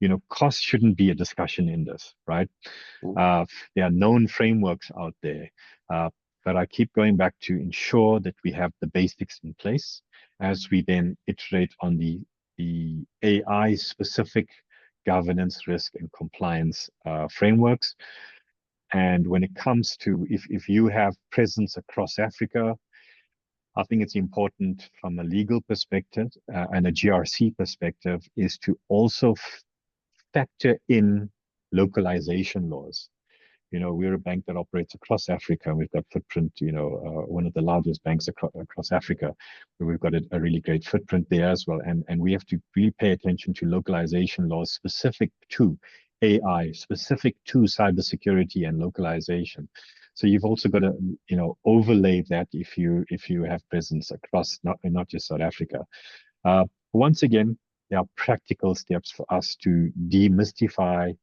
you know, cost shouldn't be a discussion in this, right? There are known frameworks out there, but I keep going back to ensure that we have the basics in place as we then iterate on the AI specific governance, risk, and compliance frameworks. And when it comes to if you have presence across Africa, I think it's important from a legal perspective and a GRC perspective is to also factor in localization laws. You know, we're a bank that operates across Africa. We've got footprint, you know, one of the largest banks across Africa. We've got a really great footprint there as well. And we have to really pay attention to localization laws specific to AI, specific to cybersecurity and localization. So you've also got to, you know, overlay that if you have presence across not just South Africa. Once again, there are practical steps for us to demystify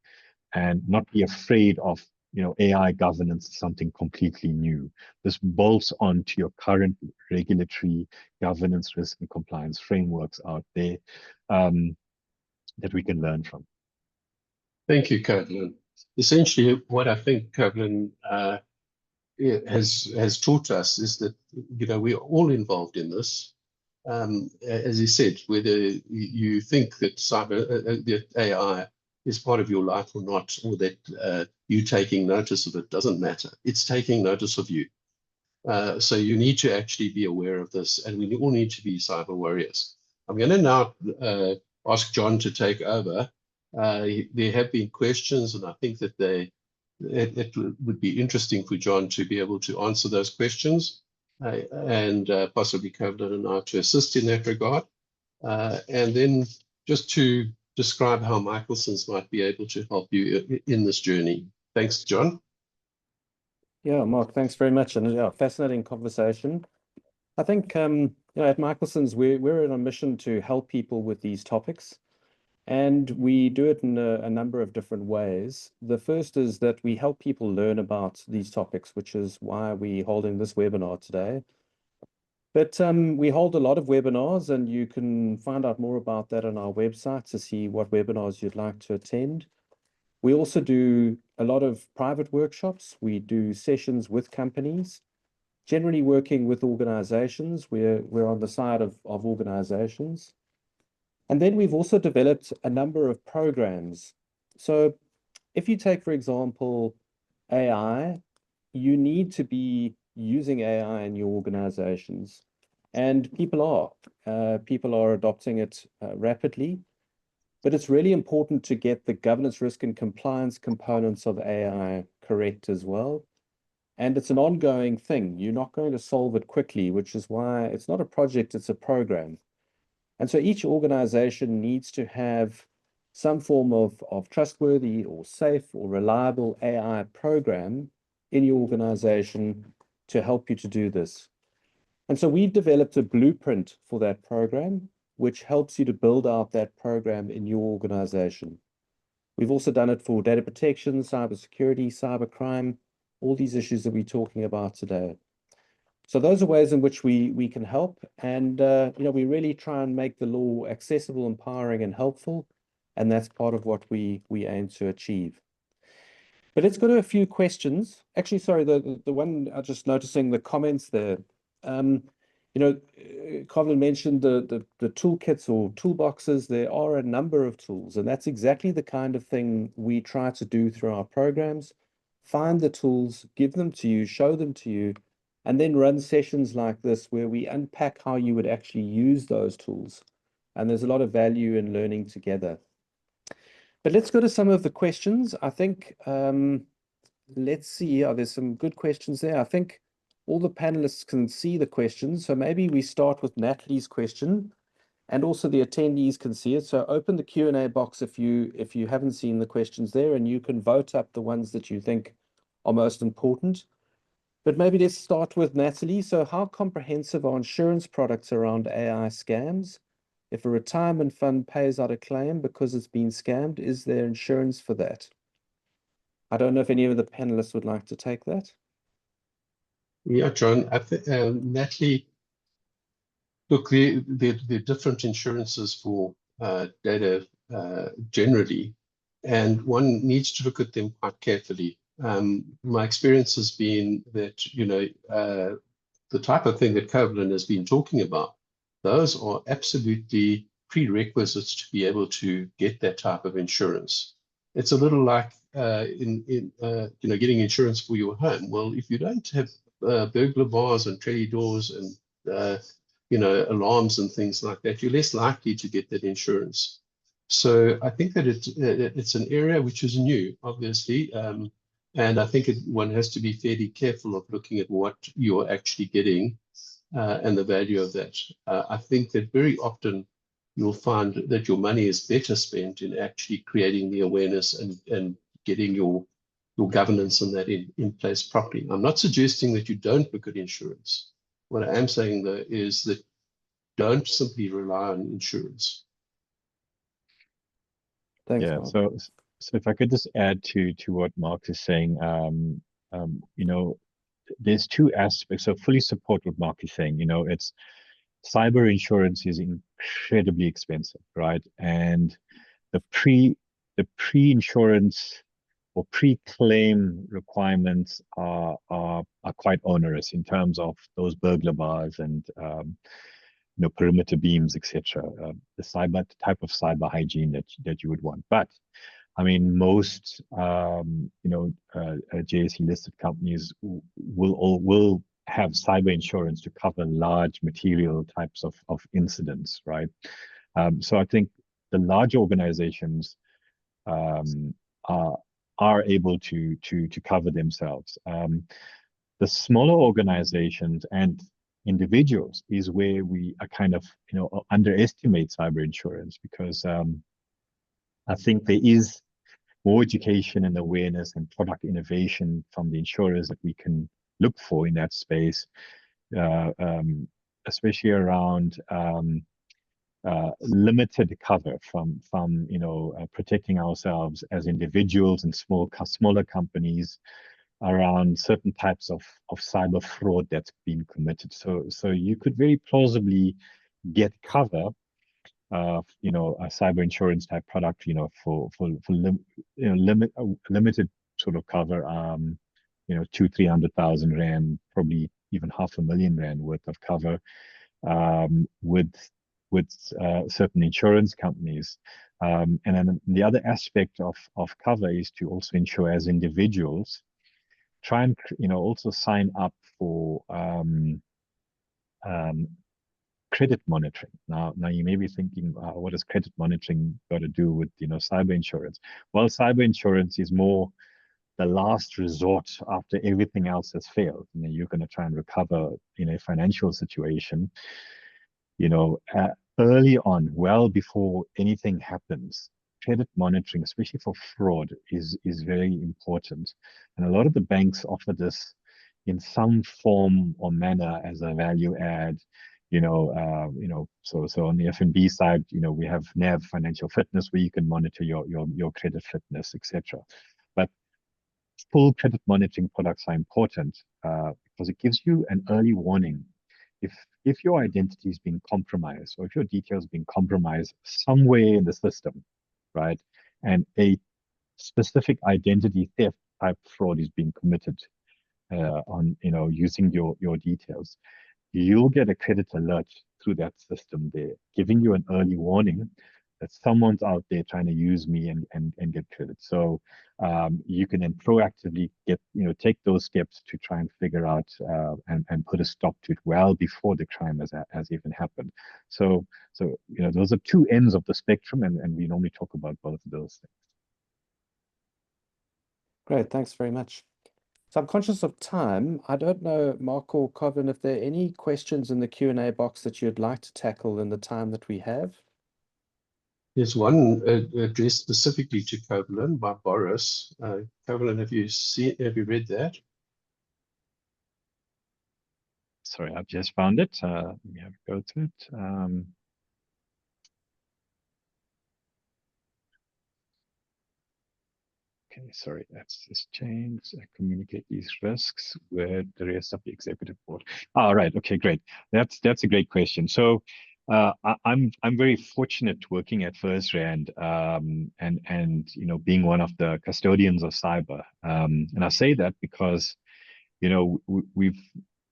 and not be afraid of, you know, AI governance is something completely new. This bolts onto your current regulatory governance, risk, and compliance frameworks out there that we can learn from. Thank you, Covalin. Essentially, what I think Covalin has taught us is that, you know, we're all involved in this. As he said, whether you think that that AI is part of your life or not, or that you taking notice of it, doesn't matter. It's taking notice of you. So you need to actually be aware of this, and we all need to be cyber warriors. I'm going to now ask John to take over. There have been questions, and I think that it would be interesting for John to be able to answer those questions, and possibly Covalin and I to assist in that regard. And then just to describe how Michelson's might be able to help you in this journey. Thanks, John. Yeah, Mark, thanks very much. And yeah, fascinating conversation. I think, you know, at Michelson's, we're on a mission to help people with these topics. And we do it in a number of different ways. The first is that we help people learn about these topics, which is why we're holding this webinar today. But we hold a lot of webinars, and you can find out more about that on our website to see what webinars you'd like to attend. We also do a lot of private workshops. We do sessions with companies, generally working with organizations. We're on the side of organizations. And then we've also developed a number of programs. So if you take, for example, AI, you need to be using AI in your organizations. And people are adopting it rapidly. But it's really important to get the governance, risk, and compliance components of AI correct as well. And it's an ongoing thing. You're not going to solve it quickly, which is why it's not a project, it's a program. And so each organization needs to have some form of trustworthy or safe or reliable AI program in your organization to help you to do this. And so we developed a blueprint for that program, which helps you to build out that program in your organization. We've also done it for data protection, cybersecurity, cybercrime, all these issues that we're talking about today. So those are ways in which we can help. And, we really try and make the law accessible, empowering, and helpful. And that's part of what we aim to achieve. But let's go to a few questions. Actually, sorry, the one just noticing the comments there. Colin mentioned the toolkits or toolboxes. There are a number of tools, and that's exactly the kind of thing we try to do through our programs. Find the tools, give them to you, show them to you, and then run sessions like this where we unpack how you would actually use those tools. And there's a lot of value in learning together. But let's go to some of the questions. I think, let's see, there's some good questions there. I think all the panelists can see the questions. So maybe we start with Natalie's question, and also the attendees can see it. So open the Q&A box if you haven't seen the questions there, and you can vote up the ones that you think are most important. But maybe let's start with Natalie. So how comprehensive are insurance products around AI scams? If a retirement fund pays out a claim because it's been scammed, is there insurance for that? I don't know if any of the panelists would like to take that. Yeah, John, Natalie, look, the different insurances for data generally, and one needs to look at them quite carefully. My experience has been that, the type of thing that Covalent has been talking about, those are absolutely prerequisites to be able to get that type of insurance. It's a little like getting insurance for your home. Well, if you don't have burglar bars and trellis doors and alarms and things like that, you're less likely to get that insurance. So I think that it's an area which is new, obviously, and I think one has to be fairly careful of looking at what you're actually getting and the value of that. I think that very often you'll find that your money is better spent in actually creating the awareness and getting your governance on that in place properly. I'm not suggesting that you don't look at insurance. What I am saying, though, is that don't simply rely on insurance. Thanks, Yeah, Mark. so if I could just add to what Mark is saying, there's two aspects. So fully support what Mark is saying. It's cyber insurance is incredibly expensive, right? And the pre-insurance or pre-claim requirements are quite onerous in terms of those burglar bars and perimeter beams, etc. The type of cyber hygiene that you would want. But I mean, most JSE listed companies will have cyber insurance to cover large material types of incidents, right? So I think the large organizations are able to cover themselves. The smaller organizations and individuals is where we are kind of underestimate cyber insurance, because I think there is more education and awareness and product innovation from the insurers that we can look for in that space, especially around limited cover from protecting ourselves as individuals and smaller companies, around certain types of cyber fraud that's been committed. So you could very plausibly get cover, you know, a cyber insurance type product, you know, for limited sort of cover, you know, 200,000-300,000 rand, probably even 500,000 rand worth of cover, with certain insurance companies. And then the other aspect of cover is to also ensure as individuals, try and, you know, also sign up for credit monitoring. Now you may be thinking, what does credit monitoring got to do with, you know, cyber insurance? Well, cyber insurance is more the last resort after everything else has failed. You know, you're going to try and recover in a financial situation, you know, early on, well before anything happens. Credit monitoring, especially for fraud, is very important. And a lot of the banks offer this in some form or manner as a value add. So on the F&B side, you know, we have NAV Financial Fitness, where you can monitor your credit fitness, etc. But full credit monitoring products are important, because it gives you an early warning. If your identity is being compromised, or if your details being compromised somewhere in the system, right, and a specific identity theft type fraud is being committed, on, you know, using your details, you'll get a credit alert through that system there, giving you an early warning that someone's out there trying to use me and get credit. So you can then proactively take those steps to try and figure out and put a stop to it well before the crime has even happened. So those are two ends of the spectrum, and we normally talk about both of those things. Great, thanks very much. So I'm conscious of time. I don't know, Mark or Coven, if there are any questions in the Q&A box that you'd like to tackle in the time that we have. There's one addressed specifically to Covalent by Boris. Covalent, have you read that? Sorry, I've just found it. Let me have a go to it. Okay, sorry, that's just changed. Communicate these risks with the rest of the executive board. All right, okay, great. That's a great question. So I'm very fortunate working at FirstRand, and being one of the custodians of cyber. And I say that because we've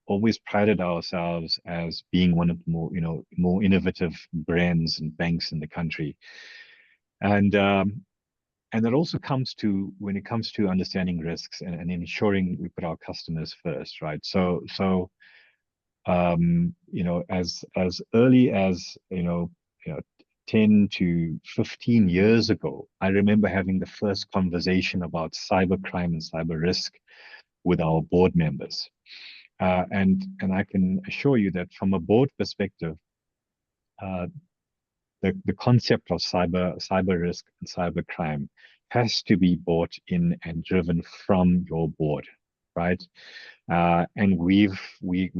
always prided ourselves as being one of the more innovative brands and banks in the country. And that also comes to when it comes to understanding risks and ensuring we put our customers first, right? So as early as 10 to 15 years ago, I remember having the first conversation about cybercrime and cyber risk with our board members, and I can assure you that from a board perspective, the concept of cyber risk and cyber crime has to be bought in and driven from your board, right? And we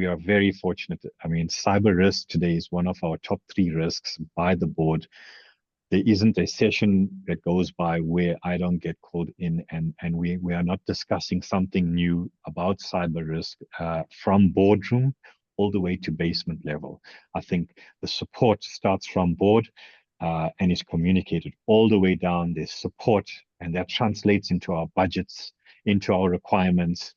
are very fortunate. I mean, cyber risk today is one of our top 3 risks by the board. There isn't a session that goes by where I don't get called in, and we are not discussing something new about cyber risk from boardroom all the way to basement level. I think the support starts from board and is communicated all the way down. There's support, and that translates into our budgets, into our requirements,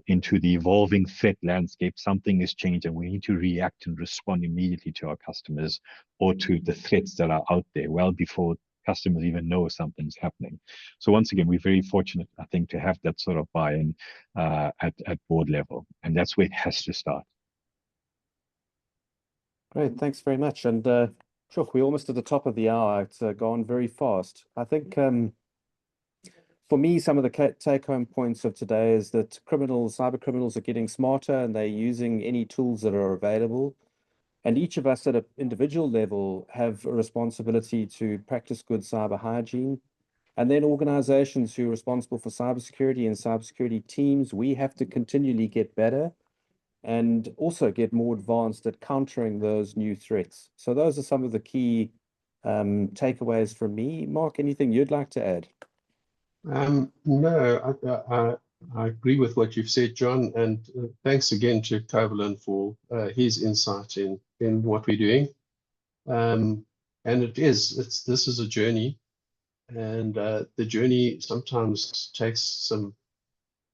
into the evolving threat landscape. Something has changed, and we need to react and respond immediately to our customers or to the threats that are out there well before customers even know something's happening. So once again, we're very fortunate, I think, to have that sort of buy-in at board level, and that's where it has to start. Great, thanks very much. And sure, we're almost at the top of the hour. It's gone very fast. I think for me, some of the take-home points of today is that cyber criminals are getting smarter, and they're using any tools that are available. And each of us at an individual level have a responsibility to practice good cyber hygiene. And then organizations who are responsible for cybersecurity and cybersecurity teams, we have to continually get better and also get more advanced at countering those new threats. So those are some of the key takeaways from me. Mark, anything you'd like to add? No, I agree with what you've said, John, and thanks again to Covalent for his insight in what we're doing. And this is a journey, and the journey sometimes takes some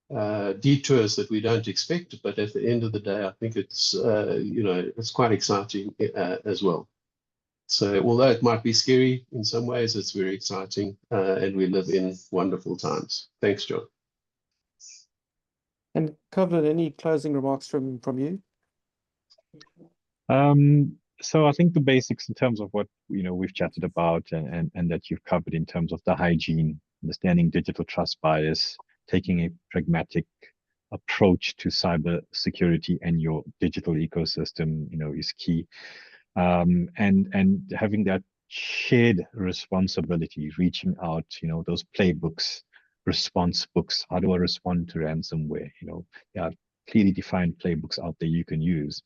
detours that we don't expect, but at the end of the day, I think it's it's quite exciting as well. So although it might be scary in some ways, it's very exciting, and we live in wonderful times. Thanks, John. And Covalent, any closing remarks from you? So I think the basics in terms of what we've chatted about and that you've covered in terms of the hygiene, understanding digital trust bias, taking a pragmatic approach to cyber security and your digital ecosystem, is key. And having that shared responsibility, reaching out, those playbooks, response books. How do I respond to ransomware? There are clearly defined playbooks out there you can use.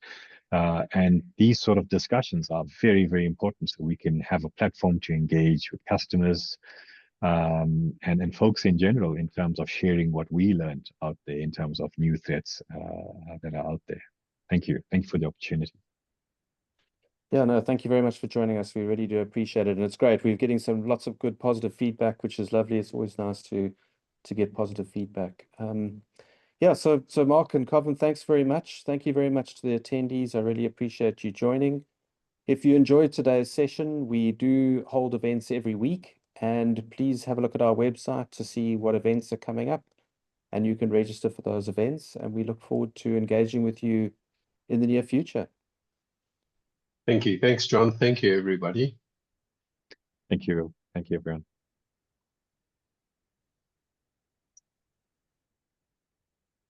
And these sort of discussions are very, very important so we can have a platform to engage with customers and folks in general in terms of sharing what we learned out there in terms of new threats that are out there. Thank you. Thank you for the opportunity. Yeah, no, thank you very much for joining us. We really do appreciate it. And it's great. We're getting lots of good positive feedback, which is lovely. It's always nice to get positive feedback. Yeah, so Mark and Covalent, thanks very much. Thank you very much to the attendees. I really appreciate you joining. If you enjoyed today's session, we do hold events every week, and please have a look at our website to see what events are coming up, and you can register for those events, and we look forward to engaging with you in the near future. Thank you. Thanks, John. Thank you, everybody. Thank you. Thank you, everyone.